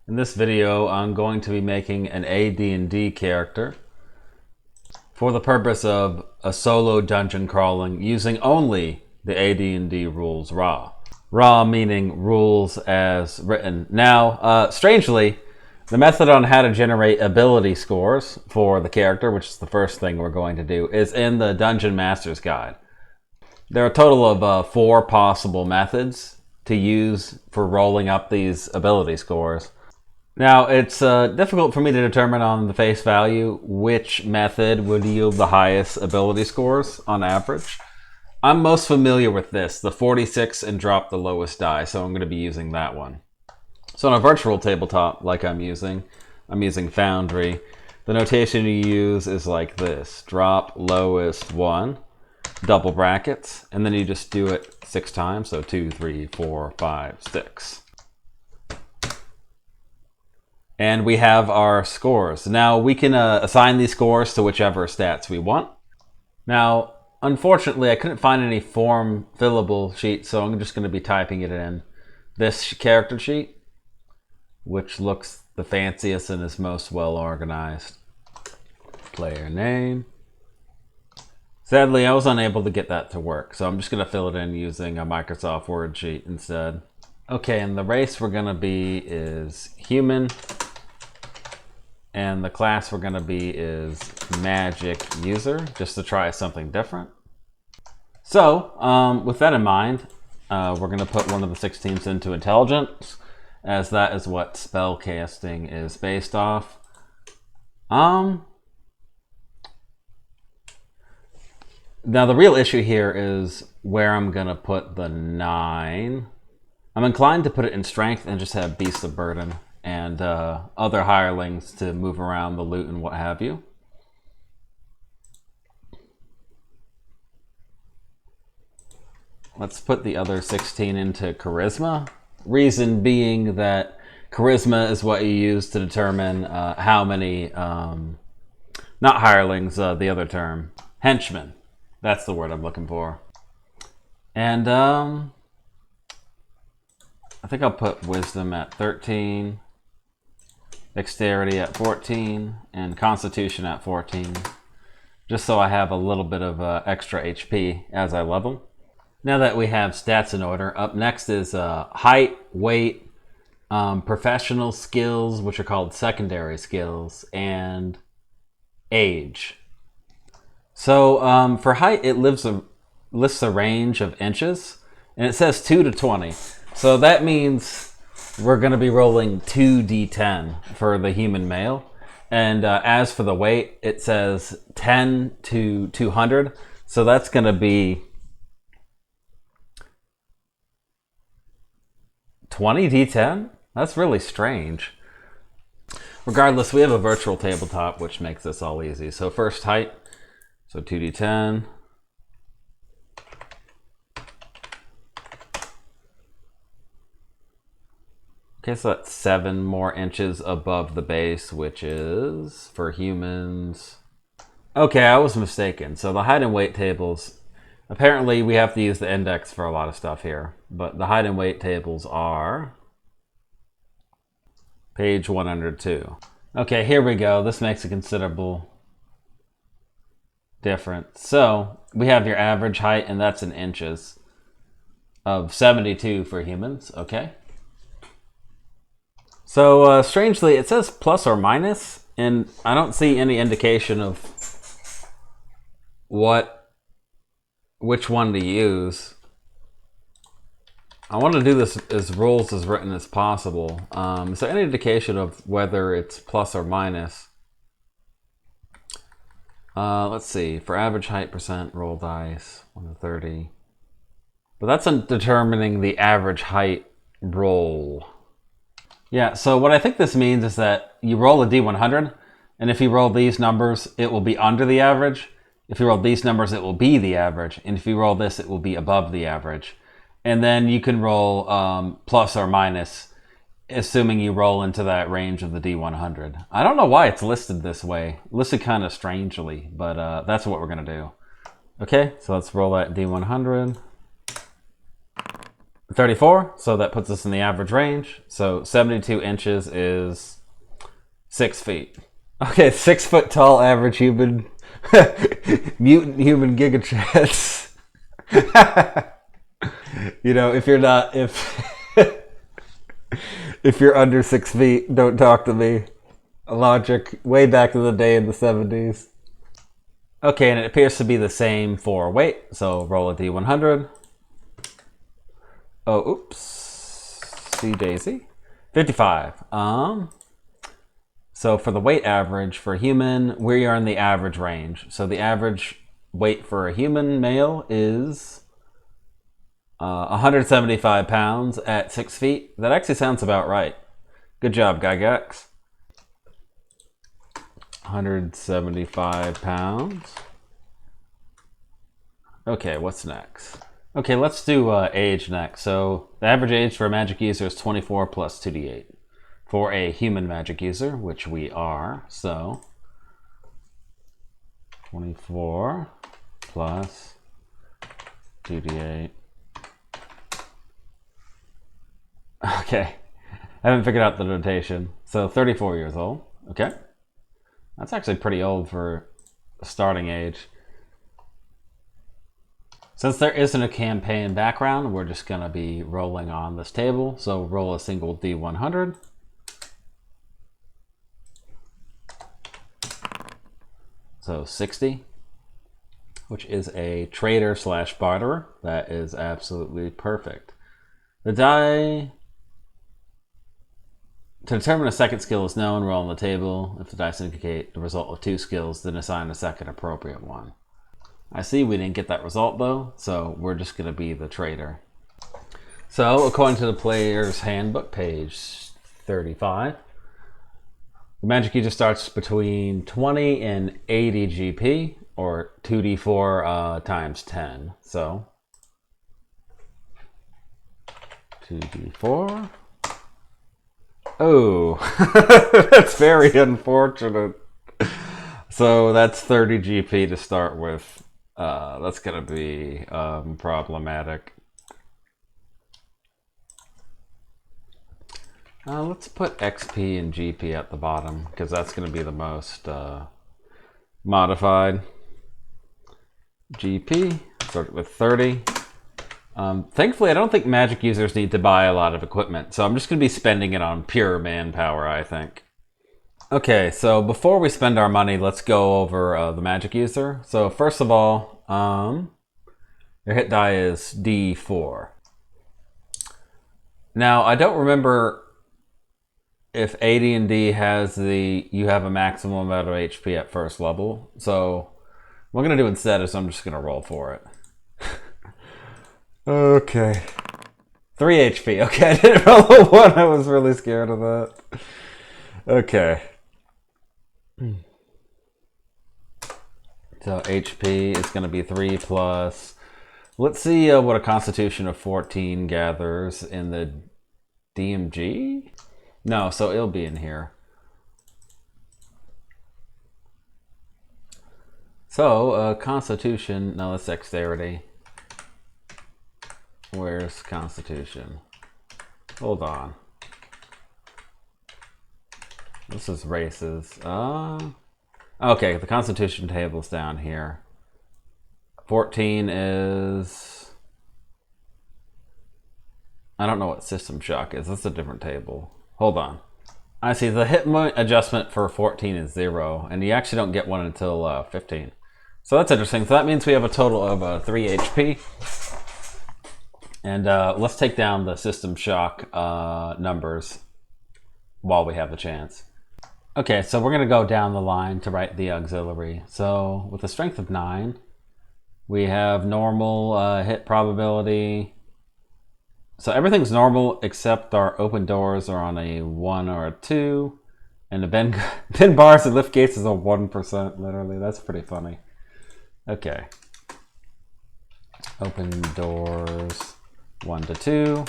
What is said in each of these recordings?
In this video, I'm going to be making an AD&D character for the purpose of a solo dungeon crawling using only the AD&D rules raw. Raw meaning rules as written. Now, strangely, the method on how to generate ability scores for the character, which is the first thing we're going to do, is in the Dungeon Master's Guide. There are a total of 4 possible methods to use for rolling up these ability scores. Now, it's difficult for me to determine on the face value which method would yield the highest ability scores on average. I'm most familiar with this, the 46 and drop the lowest die, so I'm going to be using that one. So on a virtual tabletop, like I'm using Foundry. The notation you use is like this: drop lowest 1, double brackets, and then you just do it 6 times, so 2, 3, 4, 5, 6. And we have our scores. Now we can assign these scores to whichever stats we want. Now, unfortunately, I couldn't find any form fillable sheet, so I'm just going to be typing it in this character sheet, which looks the fanciest and is most well organized. Player name. Sadly, I was unable to get that to work, so I'm just going to fill it in using a Microsoft Word sheet instead. Okay, and the race we're going to be is human. And the class we're going to be is magic user, just to try something different. So, with that in mind, we're going to put one of the 16s into intelligence, as that is what spell casting is based off. Now the real issue here is where I'm going to put the 9. I'm inclined to put it in strength and just have beasts of burden and other hirelings to move around the loot and what have you. Let's put the other 16 into charisma. Reason being that charisma is what you use to determine how many, not hirelings, the other term, henchmen. That's the word I'm looking for. And I think I'll put wisdom at 13. Dexterity at 14, and Constitution at 14, just so I have a little bit of extra HP as I level. Now that we have stats in order, up next is height, weight, professional skills, which are called secondary skills, and age. So for height, it lists a range of inches, and it says 2 to 20. So that means we're going to be rolling 2d10 for the human male. And as for the weight, it says 10 to 200. So that's going to be 20d10? That's really strange. Regardless, we have a virtual tabletop, which makes this all easy. So first height, so 2d10. Okay, so that's 7 more inches above the base, which is, for humans... Okay, I was mistaken. So the height and weight tables, apparently we have to use the index for a lot of stuff here, but the height and weight tables are page 102. Okay, here we go. This makes a considerable difference. So we have your average height, and that's in inches, of 72 for humans, okay? So, strangely, it says plus or minus, and I don't see any indication of which one to use. I want to do this as rules as written as possible. Is there any indication of whether it's plus or minus? Let's see. For average height percent, roll dice, 1 to 30. But that's determining the average height roll. Yeah, so what I think this means is that you roll a d100, and if you roll these numbers, it will be under the average. If you roll these numbers, it will be the average. And if you roll this, it will be above the average. And then you can roll plus or minus, assuming you roll into that range of the d100. I don't know why it's listed this way. Listed kind of strangely, but that's what we're going to do. Okay, so let's roll that d100. 34, so that puts us in the average range. So 72 inches is 6 feet. Okay, 6 foot tall average human, mutant human gigatrans. You know, if you're not, if you're under 6 feet, don't talk to me. Logic way back in the day in the 70s. Okay, and it appears to be the same for weight, so roll a d100. Oh, oops. See Daisy. 55. So for the weight average for human, we are in the average range. So the average weight for a human male is 175 pounds at 6 feet. That actually sounds about right. Good job, Gygax. 175 pounds. Okay, what's next? Okay, let's do age next. So the average age for a magic user is 24 plus 2d8. For a human magic user, which we are, so 24 plus 2d8. Okay, I haven't figured out the notation. So 34 years old, okay. That's actually pretty old for a starting age. Since there isn't a campaign background, we're just gonna be rolling on this table. So roll a single d100. So 60, which is a trader slash barterer. That is absolutely perfect. The die, to determine a second skill is known, roll on the table. If the dice indicate the result of 2 skills, then assign a second appropriate one. I see we didn't get that result though, so we're just going to be the trader. So according to the player's handbook, page 35, the magic user starts between 20 and 80 GP, or 2d4 times 10. So 2d4. Oh, that's very unfortunate. So that's 30 GP to start with. That's gonna be problematic. Let's put XP and GP at the bottom, because that's going to be the most modified. GP, start with 30. Thankfully, I don't think magic users need to buy a lot of equipment, so I'm just going to be spending it on pure manpower, I think. Okay, so before we spend our money, let's go over the magic user. So first of all, your hit die is D4. Now, I don't remember if AD&D has you have a maximum amount of HP at first level. So what I'm going to do instead is I'm just going to roll for it. Okay. 3 HP. Okay, I didn't roll a 1. I was really scared of that. Okay. So HP is going to be 3 plus... Let's see what a constitution of 14 gathers in the DMG? No, so it'll be in here. So, constitution... No, that's dexterity. Where's constitution? Hold on. This is races. Okay, the constitution table's down here. 14 is... I don't know what system shock is. That's a different table. Hold on. I see the hit point adjustment for 14 is 0, and you actually don't get one until 15. So that's interesting. So that means we have a total of 3 HP. And let's take down the system shock numbers while we have the chance. Okay, so we're going to go down the line to write the auxiliary. So with a strength of 9, we have normal hit probability. So everything's normal except our open doors are on a 1 or a 2. And the bend bars and lift gates is a 1%, literally. That's pretty funny. Okay. Open doors 1 to 2.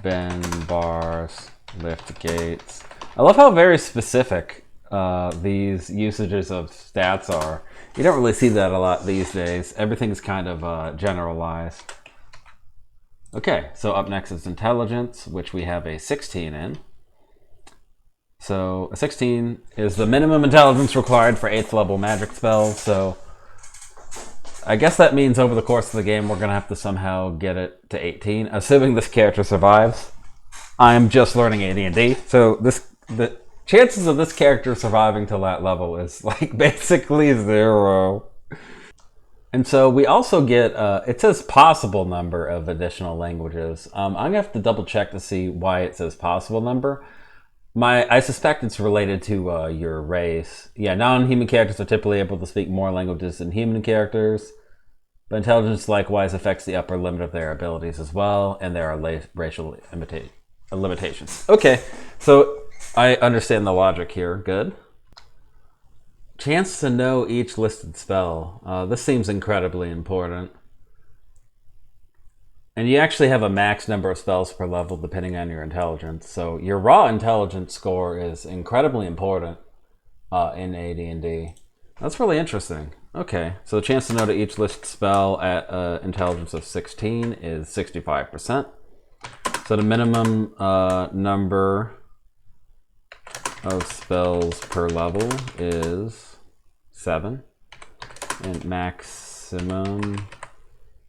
Bend bars, lift gates. I love how very specific these usages of stats are. You don't really see that a lot these days. Everything's kind of generalized. Okay, so up next is intelligence, which we have a 16 in. So a 16 is the minimum intelligence required for 8th level magic spells. So I guess that means over the course of the game, we're going to have to somehow get it to 18, assuming this character survives. I'm just learning AD&D, so the chances of this character surviving to that level is like basically 0. And so we also get, it says possible number of additional languages. I'm going to have to double check to see why it says possible number. I suspect it's related to your race. Yeah, non-human characters are typically able to speak more languages than human characters. But intelligence likewise affects the upper limit of their abilities as well, and there are racial limitations. Okay, so I understand the logic here. Good. Chance to know each listed spell. This seems incredibly important. And you actually have a max number of spells per level depending on your intelligence. So your raw intelligence score is incredibly important in AD&D. That's really interesting. Okay, so the chance to know to each listed spell at intelligence of 16 is 65%. So the minimum number of spells per level is 7, and maximum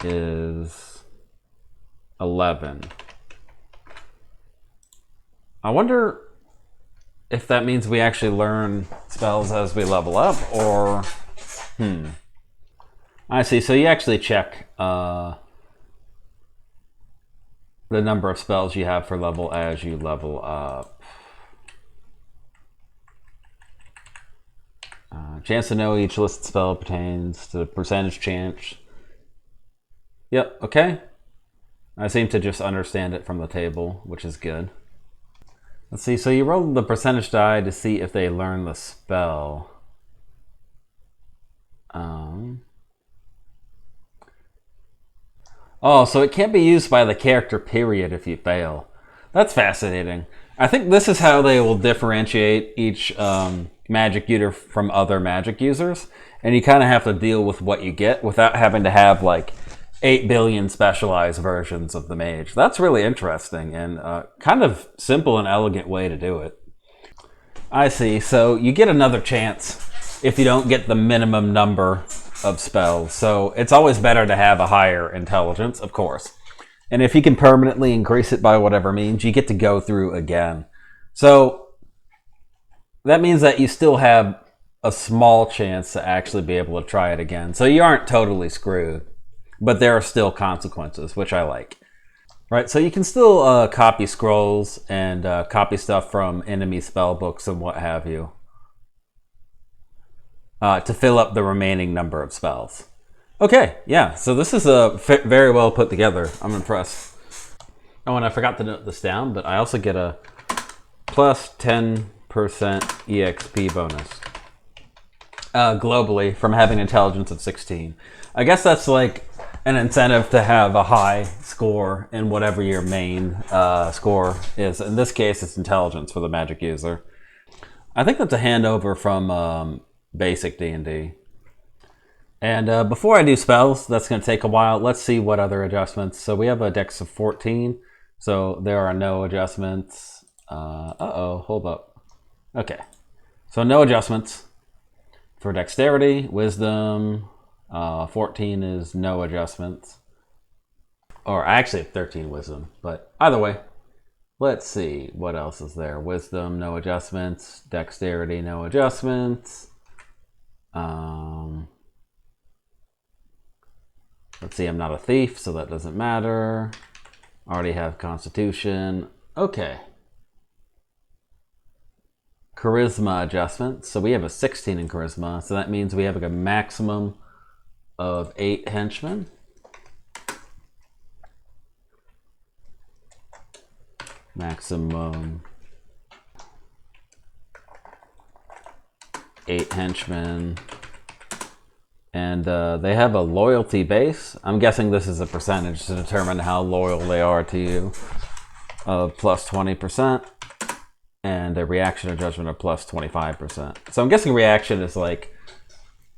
is 11. I wonder if that means we actually learn spells as we level up, or I see. So you actually check the number of spells you have per level as you level up. Chance to know each listed spell pertains to the percentage chance. Yep, okay. I seem to just understand it from the table, which is good. Let's see, so you roll the percentage die to see if they learn the spell. Oh, so it can't be used by the character, period, if you fail. That's fascinating. I think this is how they will differentiate each magic user from other magic users. And you kind of have to deal with what you get without having to have like 8 billion specialized versions of the mage. That's really interesting and kind of simple and elegant way to do it. I see. So you get another chance if you don't get the minimum number of spells. So it's always better to have a higher intelligence, of course. And if you can permanently increase it by whatever means, you get to go through again. So that means that you still have a small chance to actually be able to try it again. So you aren't totally screwed, but there are still consequences, which I like. Right, so you can still copy scrolls and copy stuff from enemy spell books and what have you to fill up the remaining number of spells. Okay, yeah, so this is very well put together. I'm impressed. Oh, and I forgot to note this down, but I also get a plus 10% EXP bonus globally from having intelligence of 16. I guess that's like an incentive to have a high score in whatever your main score is. In this case, it's intelligence for the magic user. I think that's a handover from basic D&D. And before I do spells, that's going to take a while. Let's see what other adjustments. So we have a dex of 14, so there are no adjustments. Hold up. Okay, so no adjustments for dexterity, wisdom. 14 is no adjustments. Or actually 13 wisdom, but either way. Let's see, what else is there? Wisdom, no adjustments. Dexterity, no adjustments. Let's see, I'm not a thief, so that doesn't matter. Already have Constitution. Okay. Charisma adjustment. So we have a 16 in Charisma, so that means we have like a maximum of 8 henchmen. Maximum 8 henchmen. And they have a loyalty base. I'm guessing this is a percentage to determine how loyal they are to you of plus 20%. And a reaction or judgment of plus 25%. So I'm guessing reaction is like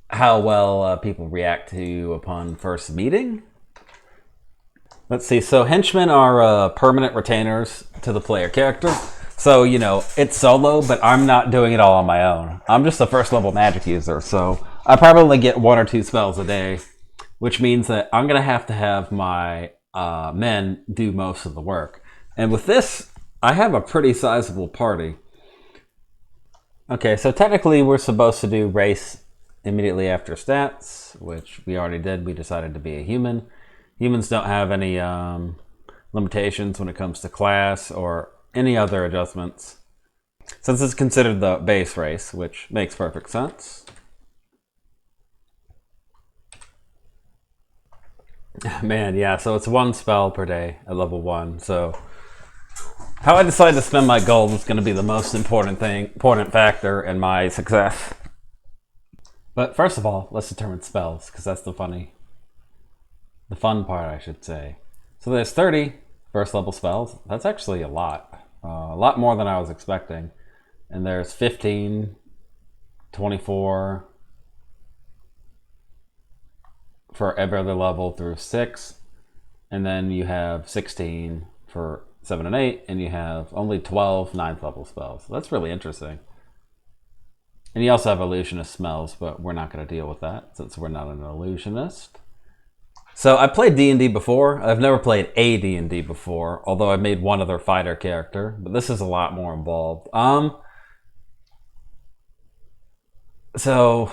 how well people react to you upon first meeting. Let's see. So henchmen are permanent retainers to the player character. So, you know, it's solo, but I'm not doing it all on my own. I'm just a first level magic user, so I probably get 1 or 2 spells a day, which means that I'm going to have my men do most of the work. And with this, I have a pretty sizable party. Okay, so technically we're supposed to do race immediately after stats, which we already did. We decided to be a human. Humans don't have any limitations when it comes to class or any other adjustments, since it's considered the base race, which makes perfect sense. Man, yeah, so it's 1 spell per day at level 1, so how I decide to spend my gold is going to be the most important factor in my success. But first of all, let's determine spells, because that's the fun part, I should say. So there's 30 first level spells. That's actually a lot more than I was expecting. And there's 15, 24 for every other level through 6, and then you have 16 for 7 and 8, and you have only 12 9th level spells. So that's really interesting. And you also have illusionist smells, but we're not going to deal with that since we're not an illusionist. So I played D&D before. I've never played AD&D before, although I made one other fighter character, but this is a lot more involved. So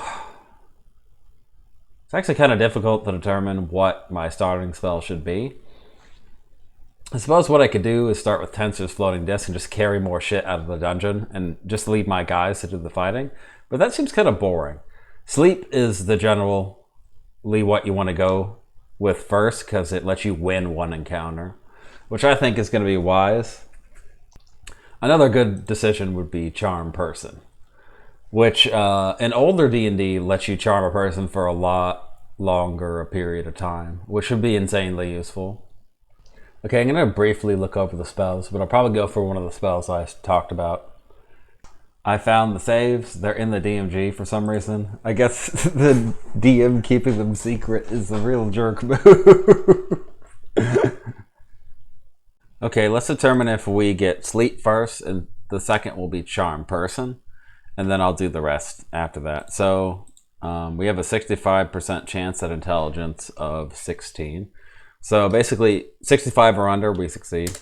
it's actually kind of difficult to determine what my starting spell should be. I suppose what I could do is start with Tensor's Floating Disc and just carry more shit out of the dungeon and just leave my guys to do the fighting. But that seems kind of boring. Sleep is the generally what you want to go with first, because it lets you win 1 encounter, which I think is going to be wise. Another good decision would be Charm Person, which in older D&D lets you charm a person for a lot longer a period of time, which would be insanely useful. Okay, I'm going to briefly look over the spells, but I'll probably go for one of the spells I talked about. I found the saves. They're in the DMG for some reason. I guess the DM keeping them secret is the real jerk move. Okay, let's determine if we get Sleep first, and the second will be Charm Person, and then I'll do the rest after that. So we have a 65% chance at intelligence of 16. So basically, 65 or under, we succeed.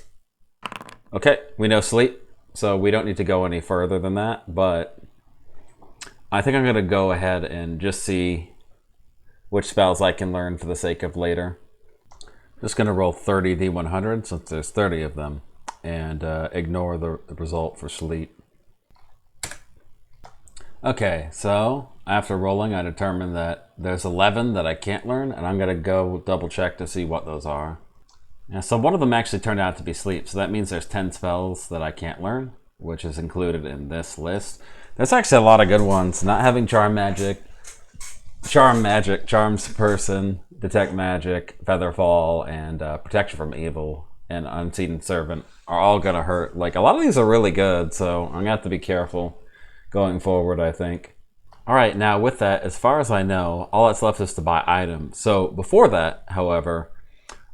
Okay, we know Sleep, so we don't need to go any further than that, but I think I'm going to go ahead and just see which spells I can learn for the sake of later. Just going to roll 30 D100 since there's 30 of them, and ignore the result for Sleep. Okay, so after rolling, I determined that there's 11 that I can't learn, and I'm going to go double check to see what those are. Yeah, so one of them actually turned out to be Sleep, so that means there's 10 spells that I can't learn, which is included in this list. There's actually a lot of good ones. Not having Charm Magic, Charms Person, Detect Magic, Featherfall, and Protection from Evil, and Unseen Servant are all going to hurt. Like, a lot of these are really good, so I'm going to have to be careful going forward, I think. Alright, now with that, as far as I know, all that's left is to buy items. So before that, however,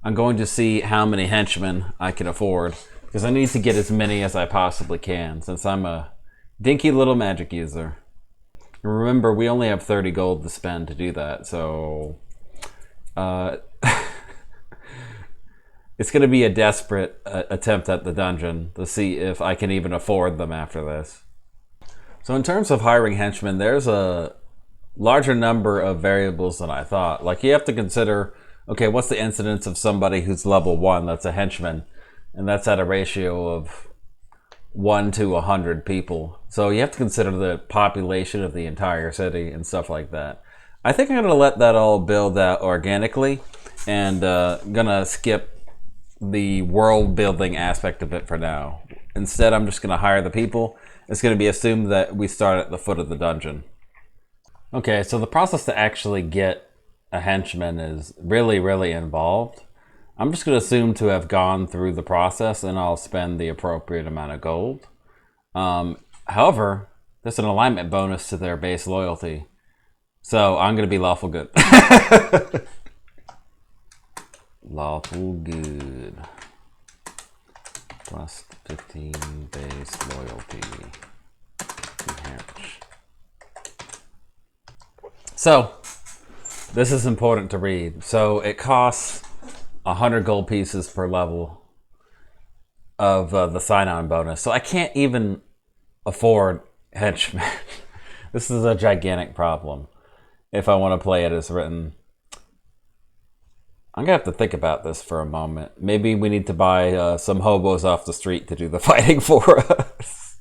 I'm going to see how many henchmen I can afford, because I need to get as many as I possibly can, since I'm a dinky little magic user. Remember, we only have 30 gold to spend to do that, so it's going to be a desperate attempt at the dungeon to see if I can even afford them after this. So in terms of hiring henchmen, there's a larger number of variables than I thought. Like, you have to consider, okay, what's the incidence of somebody who's level 1 that's a henchman? And that's at a ratio of 1 to 100 people. So you have to consider the population of the entire city and stuff like that. I think I'm going to let that all build out organically, and going to skip the world building aspect of it for now. Instead, I'm just going to hire the people. It's going to be assumed that we start at the foot of the dungeon. Okay, so the process to actually get a henchman is really, really involved. I'm just going to assume to have gone through the process, and I'll spend the appropriate amount of gold. However, there's an alignment bonus to their base loyalty, so I'm going to be lawful good. Lawful good. Plus 15 base loyalty. So, this is important to read. So, it costs 100 gold pieces per level of the sign-on bonus. So, I can't even afford henchmen. This is a gigantic problem if I want to play it as written. I'm going to have to think about this for a moment. Maybe we need to buy some hobos off the street to do the fighting for us.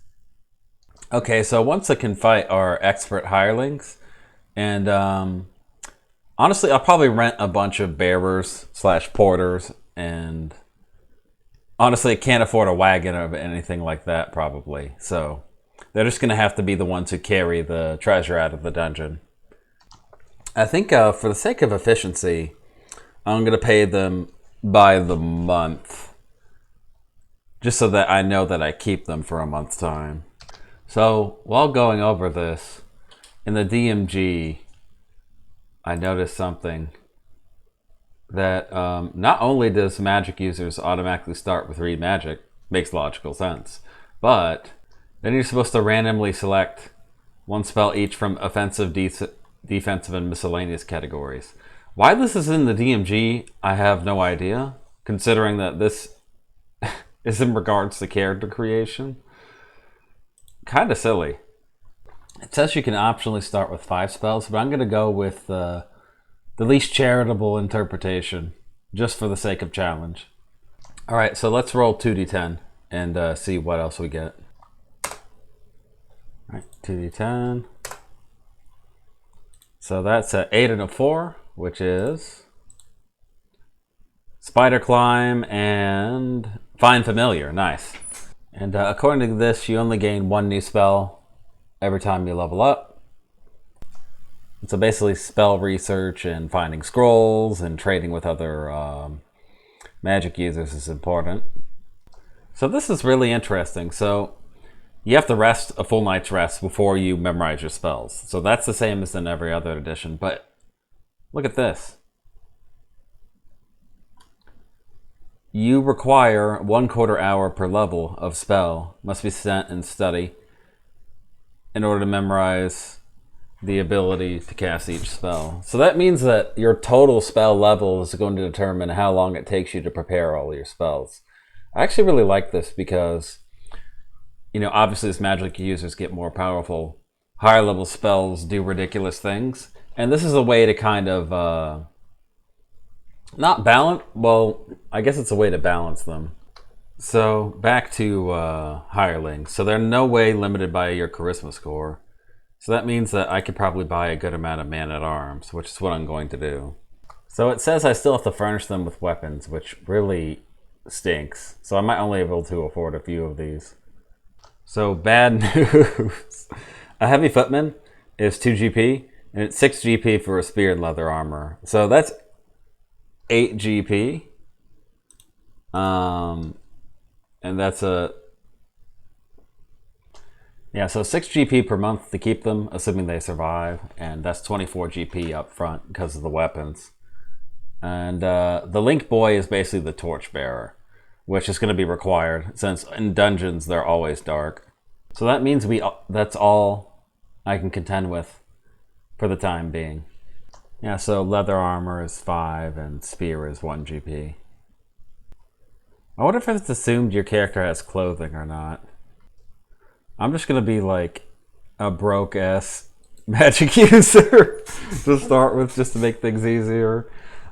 Okay, so once I can fight our expert hirelings, and honestly, I'll probably rent a bunch of bearers / porters, and honestly, I can't afford a wagon or anything like that probably. So they're just going to have to be the ones who carry the treasure out of the dungeon. I think for the sake of efficiency, I'm going to pay them by the month, just so that I know that I keep them for a month's time. So, while going over this, in the DMG, I noticed something that not only does magic users automatically start with read magic, makes logical sense, but then you're supposed to randomly select one spell each from offensive, defensive, and miscellaneous categories. Why this is in the DMG, I have no idea, considering that this is in regards to character creation. Kind of silly. It says you can optionally start with 5 spells, but I'm going to go with the least charitable interpretation, just for the sake of challenge. Alright, so let's roll 2d10 and see what else we get. Alright, 2d10. So that's an 8 and a 4. Which is Spider Climb and Find Familiar. Nice. And according to this, you only gain 1 new spell every time you level up. So basically spell research and finding scrolls and trading with other magic users is important. So this is really interesting. So you have to rest a full night's rest before you memorize your spells. So that's the same as in every other edition, but look at this. You require 1/4 hour per level of spell must be spent in study in order to memorize the ability to cast each spell. So that means that your total spell level is going to determine how long it takes you to prepare all your spells. I actually really like this because, you know, obviously as magic users get more powerful, higher level spells do ridiculous things. And this is a way to kind of, not balance, well, I guess it's a way to balance them. So, back to hirelings. So they're in no way limited by your charisma score. So that means that I could probably buy a good amount of man-at-arms, which is what I'm going to do. So it says I still have to furnish them with weapons, which really stinks. So I might only be able to afford a few of these. So, bad news. A heavy footman is 2 GP. And it's 6 GP for a spear and leather armor. So that's 8 GP. And that's a... Yeah, so 6 GP per month to keep them, assuming they survive. And that's 24 GP up front because of the weapons. And the Link Boy is basically the torchbearer, which is going to be required since in dungeons they're always dark. So that means that's all I can contend with for the time being. Yeah, so leather armor is 5 and spear is 1 GP. I wonder if it's assumed your character has clothing or not. I'm just gonna be like a broke-ass magic user to start with, just to make things easier.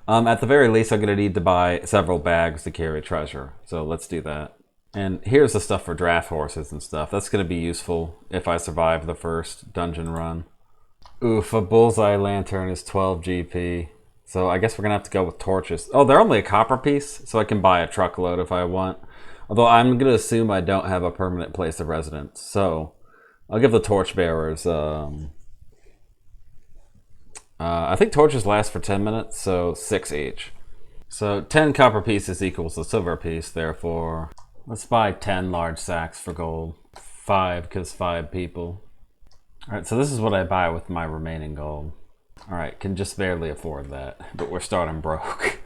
At the very least, I'm gonna need to buy several bags to carry treasure. So let's do that. And here's the stuff for draft horses and stuff. That's gonna be useful if I survive the first dungeon run. Oof, a bullseye lantern is 12 GP. So I guess we're going to have to go with torches. Oh, they're only a copper piece, so I can buy a truckload if I want. Although I'm going to assume I don't have a permanent place of residence. So I'll give the torchbearers... I think torches last for 10 minutes, so 6 each. So 10 copper pieces equals a silver piece, therefore... Let's buy 10 large sacks for gold. 5, because 5 people. Alright, so this is what I buy with my remaining gold. Alright, can just barely afford that, but we're starting broke.